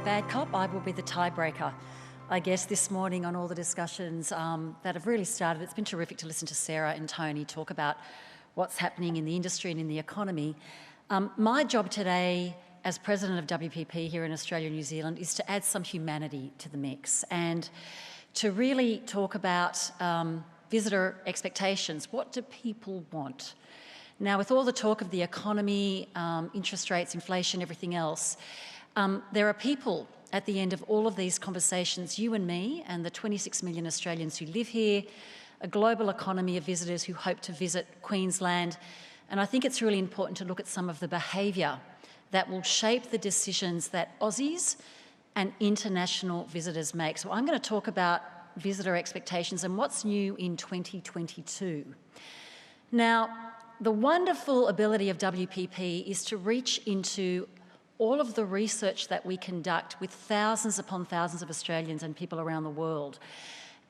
cop, bad cop. I will be the tiebreaker, I guess, this morning on all the discussions that have really started. It's been terrific to listen to Sarah and Tony talk about what's happening in the industry and in the economy. My job today as President of WPP here in Australia and New Zealand is to add some humanity to the mix and to really talk about visitor expectations. What do people want? Now, with all the talk of the economy, interest rates, inflation, everything else, there are people at the end of all of these conversations, you and me and the 26 million Australians who live here, a global economy of visitors who hope to visit Queensland. And I think it's really important to look at some of the behaviour that will shape the decisions that Aussies and international visitors make. So I'm going to talk about visitor expectations and what's new in 2022. Now, the wonderful ability of WPP is to reach into all of the research that we conduct with thousands upon thousands of Australians and people around the world.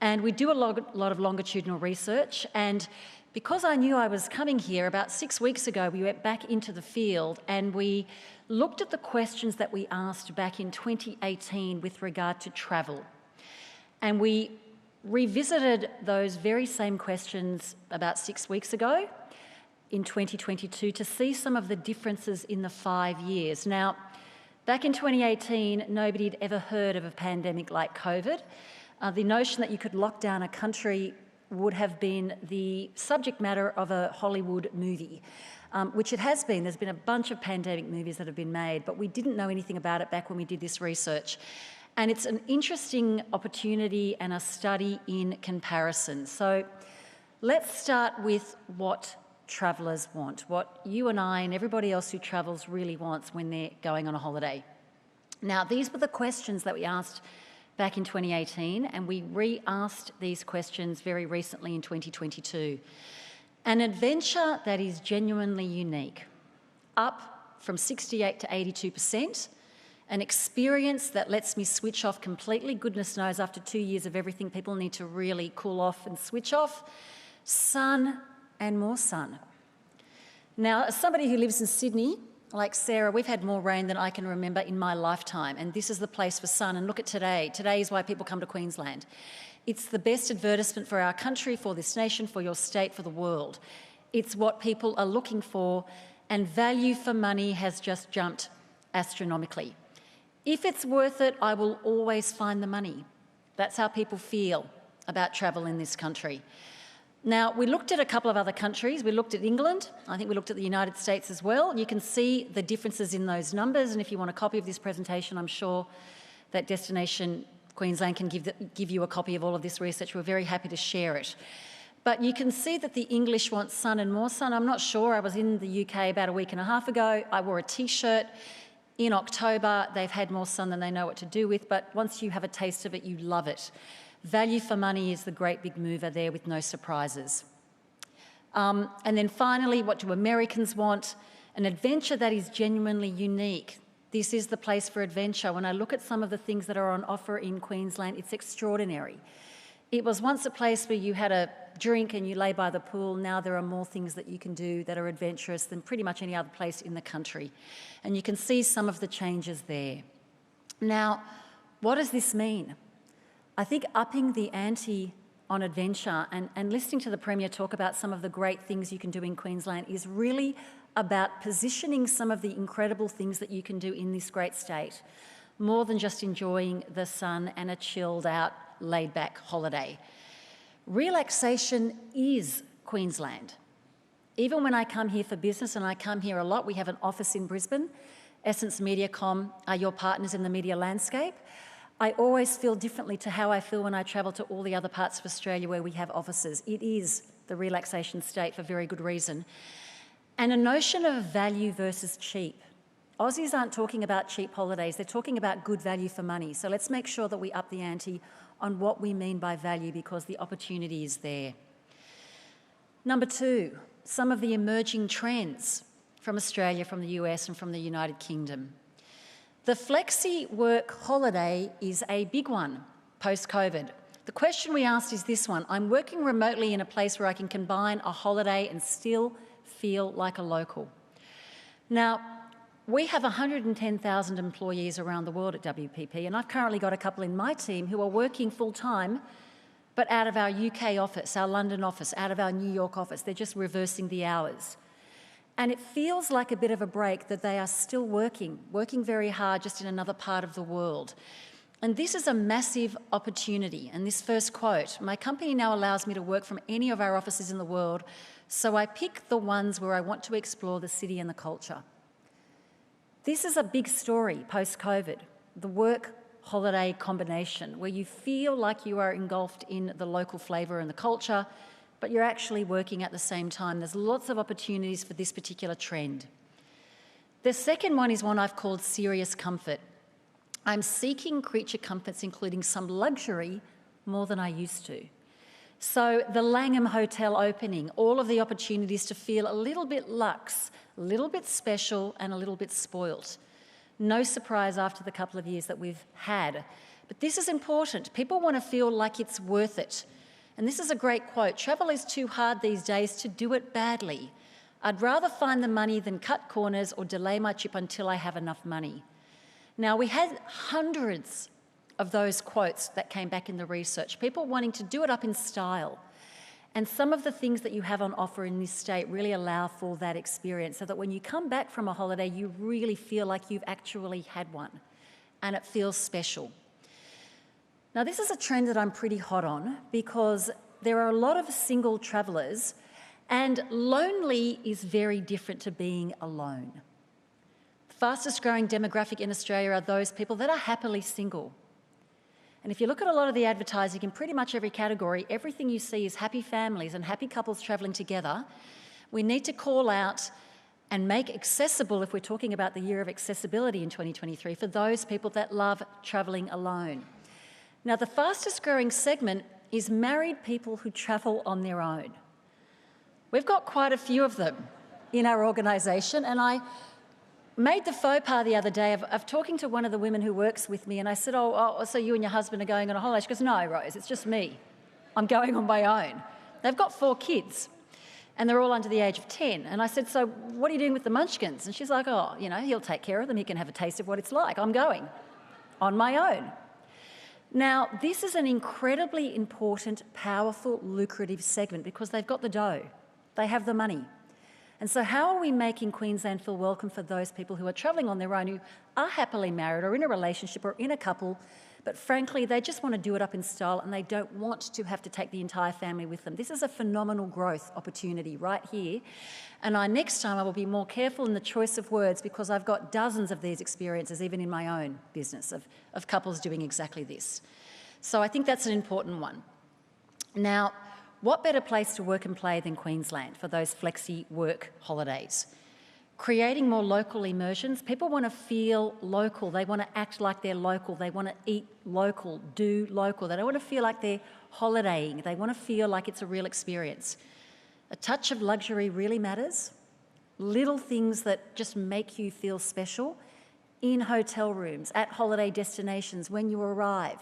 And we do a lot of longitudinal research, and because I knew I was coming here, about 6 weeks ago we went back into the field and we looked at the questions that we asked back in 2018 with regard to travel. And we revisited those very same questions about 6 weeks ago in 2022 to see some of the differences in the 5 years. Now, back in 2018, nobody had ever heard of a pandemic like COVID. The notion that you could lock down a country would have been the subject matter of a Hollywood movie, which it has been. There's been a bunch of pandemic movies that have been made, but we didn't know anything about it back when we did this research. And it's an interesting opportunity and a study in comparison. So let's start with what travellers want, what you and I and everybody else who travels really wants when they're going on a holiday. Now, these were the questions that we asked back in 2018, and we re-asked these questions very recently in 2022. An adventure that is genuinely unique, up from 68 to 82%, an experience that lets me switch off completely. Goodness knows, after 2 years of everything, people need to really cool off and switch off. Sun and more sun. Now, as somebody who lives in Sydney, like Sarah, we've had more rain than I can remember in my lifetime, and this is the place for sun. And look at today. Today is why people come to Queensland. It's the best advertisement for our country, for this nation, for your state, for the world. It's what people are looking for, and value for money has just jumped astronomically. If it's worth it, I will always find the money. That's how people feel about travel in this country. Now, we looked at a couple of other countries. We looked at England. I think we looked at the United States as well. You can see the differences in those numbers, and if you want a copy of this presentation, I'm sure that Destination Queensland can give you a copy of all of this research. We're very happy to share it. But you can see that the English want sun and more sun. I'm not sure. I was in the UK about a week and a half ago. I wore a T-shirt. In October, they've had more sun than they know what to do with, but once you have a taste of it, you love it. Value for money is the great big mover there with no surprises. And then finally, what do Americans want? An adventure that is genuinely unique. This is the place for adventure. When I look at some of the things that are on offer in Queensland, it's extraordinary. It was once a place where you had a drink and you lay by the pool. Now there are more things that you can do that are adventurous than pretty much any other place in the country. And you can see some of the changes there. Now, what does this mean? I think upping the ante on adventure and listening to the Premier talk about some of the great things you can do in Queensland is really about positioning some of the incredible things that you can do in this great state, more than just enjoying the sun and a chilled out, laid back holiday. Relaxation is Queensland. Even when I come here for business, and I come here a lot, we have an office in Brisbane. Essence MediaCom are your partners in the media landscape. I always feel differently to how I feel when I travel to all the other parts of Australia where we have offices. It is the relaxation state for very good reason. And a notion of value versus cheap. Aussies aren't talking about cheap holidays, they're talking about good value for money. So let's make sure that we up the ante on what we mean by value, because the opportunity is there. Number two, some of the emerging trends from Australia, from the US and from the United Kingdom. The flexi work holiday is a big one post-COVID. The question we asked is this one: I'm working remotely in a place where I can combine a holiday and still feel like a local. Now, We have 110,000 employees around the world at WPP, and I've currently got a couple in my team who are working full-time, but out of our UK office, our London office, out of our New York office. They're just reversing the hours. And it feels like a bit of a break that they are still working very hard, just in another part of the world. And this is a massive opportunity. And this first quote, my company now allows me to work from any of our offices in the world, so I pick the ones where I want to explore the city and the culture. This is a big story post-COVID, the work-holiday combination, where you feel like you are engulfed in the local flavour and the culture, but you're actually working at the same time. There's lots of opportunities for this particular trend. The second one is one I've called serious comfort. I'm seeking creature comforts, including some luxury, more than I used to. So the Langham Hotel opening, all of the opportunities to feel a little bit luxe, a little bit special and a little bit spoilt. No surprise after the couple of years that we've had. But this is important. People want to feel like it's worth it. And this is a great quote. Travel is too hard these days to do it badly. I'd rather find the money than cut corners or delay my trip until I have enough money. Now, we had hundreds of those quotes that came back in the research, people wanting to do it up in style. And some of the things that you have on offer in this state really allow for that experience, so that when you come back from a holiday, you really feel like you've actually had one and it feels special. Now, this is a trend that I'm pretty hot on because there are a lot of single travellers, and lonely is very different to being alone. The fastest growing demographic in Australia are those people that are happily single. And if you look at a lot of the advertising in pretty much every category, everything you see is happy families and happy couples travelling together. We need to call out and make accessible, if we're talking about the year of accessibility in 2023, for those people that love travelling alone. Now, the fastest growing segment is married people who travel on their own. We've got quite a few of them in our organisation, and I made the faux pas the other day of talking to one of the women who works with me, and I said, so you and your husband are going on a holiday? She goes, no, Rose, it's just me. I'm going on my own. They've got 4 kids, and they're all under the age of 10. And I said, so what are you doing with the munchkins? And she's like, he'll take care of them. He can have a taste of what it's like. I'm going on my own. Now, this is an incredibly important, powerful, lucrative segment because they've got the dough. They have the money. And so how are we making Queensland feel welcome for those people who are travelling on their own, who are happily married or in a relationship or in a couple, but frankly, they just want to do it up in style and they don't want to have to take the entire family with them? This is a phenomenal growth opportunity right here. And next time I will be more careful in the choice of words because I've got dozens of these experiences, even in my own business, of couples doing exactly this. So I think that's an important one. Now, what better place to work and play than Queensland for those flexi work holidays? Creating more local immersions. People want to feel local. They want to act like they're local. They want to eat local, do local. They don't want to feel like they're holidaying. They want to feel like it's a real experience. A touch of luxury really matters. Little things that just make you feel special in hotel rooms, at holiday destinations, when you arrive.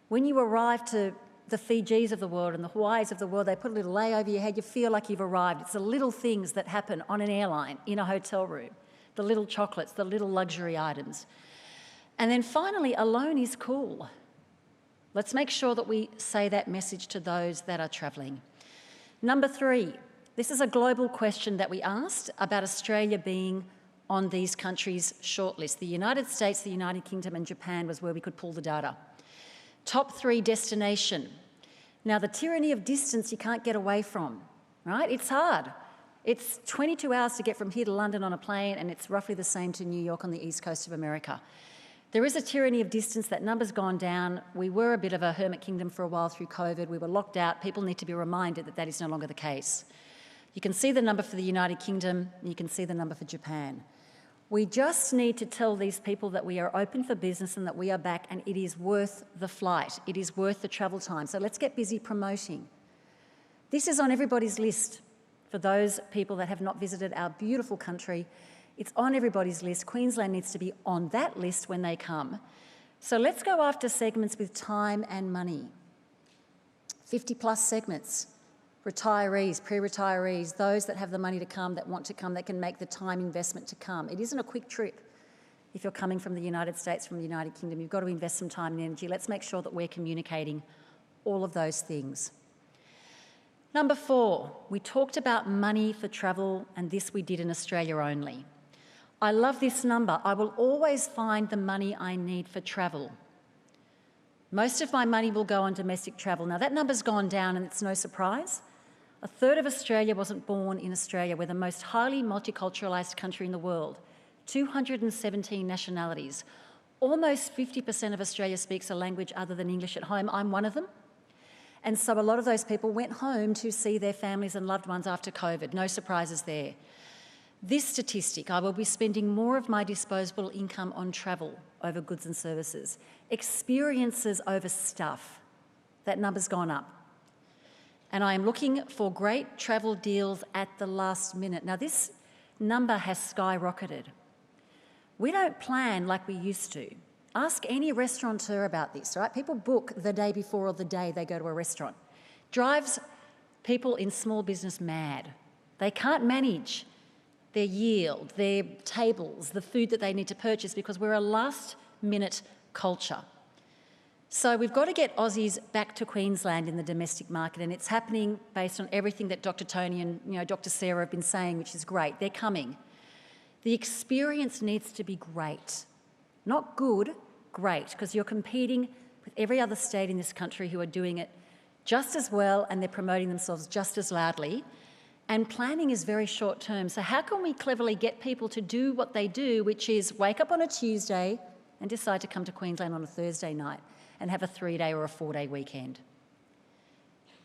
When you arrive to the Fijis of the world and the Hawaiis of the world, they put a little lei over your head, you feel like you've arrived. It's the little things that happen on an airline, in a hotel room, the little chocolates, the little luxury items. And then finally, alone is cool. Let's make sure that we say that message to those that are travelling. Number 3, this is a global question that we asked about Australia being on these countries' shortlist. The United States, the United Kingdom and Japan was where we could pull the data. Top 3 destination. Now, the tyranny of distance you can't get away from, right? It's hard. It's 22 hours to get from here to London on a plane, and it's roughly the same to New York on the east coast of America. There is a tyranny of distance. That number's gone down. We were a bit of a hermit kingdom for a while through COVID. We were locked out. People need to be reminded that that is no longer the case. You can see the number for the United Kingdom, and you can see the number for Japan. We just need to tell these people that we are open for business and that we are back, and it is worth the flight. It is worth the travel time. So let's get busy promoting. This is on everybody's list for those people that have not visited our beautiful country. It's on everybody's list. Queensland needs to be on that list when they come. So let's go after segments with time and money. 50+ segments. retirees, pre-retirees, those that have the money to come, that want to come, that can make the time investment to come. It isn't a quick trip. If you're coming from the United States, from the United Kingdom, you've got to invest some time and energy. Let's make sure that we're communicating all of those things. Number 4, we talked about money for travel, and this we did in Australia only. I love this number. I will always find the money I need for travel. Most of my money will go on domestic travel. Now, that number's gone down, and it's no surprise. A third of Australia wasn't born in Australia. We're the most highly multiculturalised country in the world. 217 nationalities. Almost 50% of Australia speaks a language other than English at home. I'm one of them. And so a lot of those people went home to see their families and loved ones after COVID. No surprises there. This statistic, I will be spending more of my disposable income on travel over goods and services. Experiences over stuff. That number's gone up. And I am looking for great travel deals at the last minute. Now, this number has skyrocketed. We don't plan like we used to. Ask any restaurateur about this, right? People book the day before or the day they go to a restaurant. Drives people in small business mad. They can't manage their yield, their tables, the food that they need to purchase because we're a last-minute culture. So we've got to get Aussies back to Queensland in the domestic market, and it's happening based on everything that Dr. Tony and Dr. Sarah have been saying, which is great. They're coming. The experience needs to be great. Not good, great, because you're competing with every other state in this country who are doing it just as well, and they're promoting themselves just as loudly. And planning is very short term. So how can we cleverly get people to do what they do, which is wake up on a Tuesday and decide to come to Queensland on a Thursday night and have a 3-day or a 4-day weekend?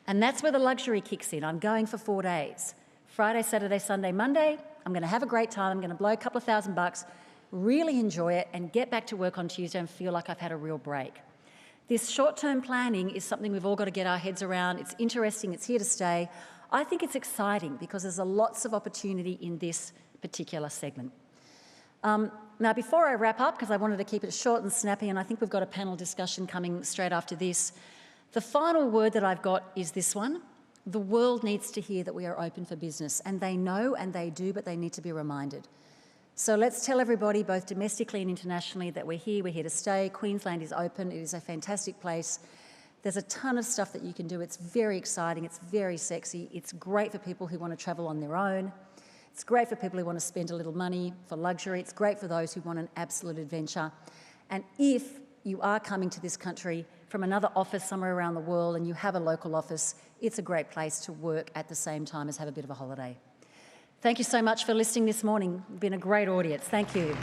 And that's where the luxury kicks in. I'm going for 4 days. Friday, Saturday, Sunday, Monday. I'm going to have a great time. I'm going to blow a couple of $1,000, really enjoy it, and get back to work on Tuesday and feel like I've had a real break. This short-term planning is something we've all got to get our heads around. It's interesting. It's here to stay. I think it's exciting because there's lots of opportunity in this particular segment. Now, before I wrap up, because I wanted to keep it short and snappy, and I think we've got a panel discussion coming straight after this, the final word that I've got is this one. The world needs to hear that we are open for business, and they know and they do, but they need to be reminded. So let's tell everybody, both domestically and internationally, that we're here to stay. Queensland is open. It is a fantastic place. There's a ton of stuff that you can do. It's very exciting. It's very sexy. It's great for people who want to travel on their own. It's great for people who want to spend a little money for luxury. It's great for those who want an absolute adventure. And if you are coming to this country from another office somewhere around the world and you have a local office, it's a great place to work at the same time as have a bit of a holiday. Thank you so much for listening this morning. It's been a great audience. Thank you.